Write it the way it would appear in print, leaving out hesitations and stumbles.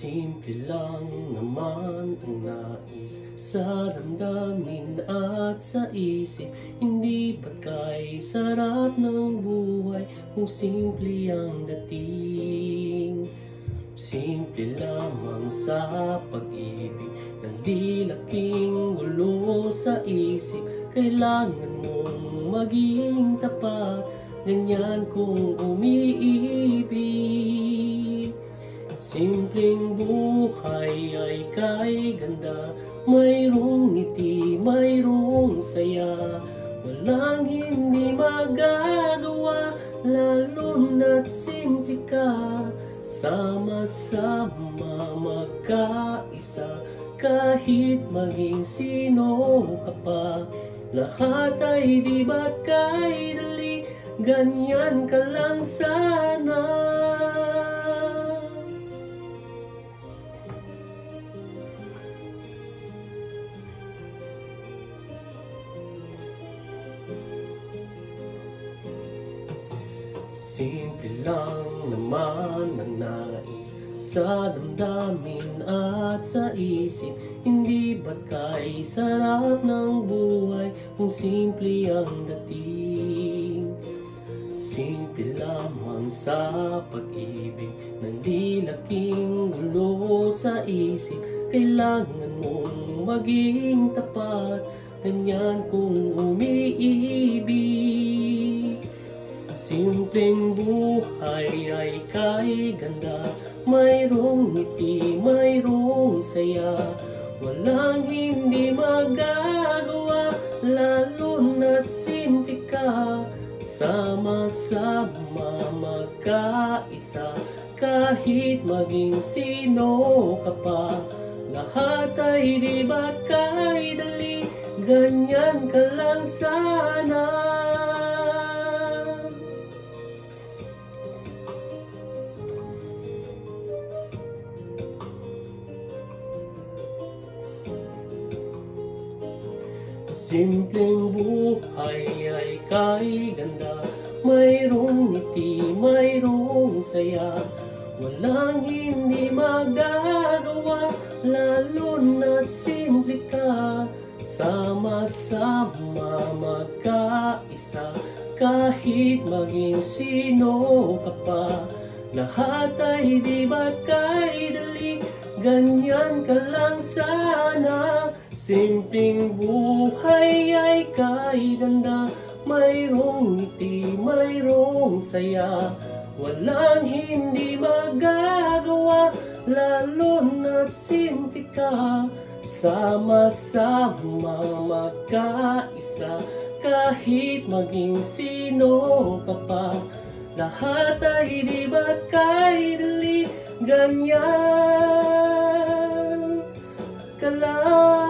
Simple lang naman ang nais sa damdamin at sa isip. Hindi ba't kay sarap ng buhay kung simple ang dating? Simple lamang sa pag-ibig ng di laking gulo sa isip. Kailangan mong maging tapat, ganyan kung umiibig. Simpleng buhay ay kay ganda, mayroong ngiti, mayroong saya. Walang hindi magagawa, lalo na't simple ka. Sama-sama magkaisa, kahit maging sino ka pa. Lahat ay di ba kay dali, ganyan ka lang sana. Simple lang naman ang nais sa damdamin at sa isip. Hindi ba't kay sarap ng buhay kung simple ang dating? Simple lamang sa pag-ibig ng di laking gulo sa isip. Kailangan mong maging tapat, ganyan kung umiibig. Simpleng buhay ay kay ganda, mayroong ngiti, mayroong saya. Walang hindi magagawa, lalo na't simple ka. Sama-sama magkaisa, kahit maging sino ka pa. Lahat ay di ba kay dali, ganyan ka lang sana. Simpleng buhay ay kay ganda, mayroong ngiti, mayroong saya. Walang hindi magagawa, lalo na't simple ka. Sama-sama magkaisa, kahit maging sino ka pa. Lahat ay di ba kay dali, ganyan ka lang sana. Simpleng buhay ay kay ganda, mayroong ngiti, mayroong saya. Walang hindi magagawa, lalo na't simple ka. Sama-sama magkaisa, kahit maging sino ka pa. Lahat ay di ba kay dali, ganyan ka lang.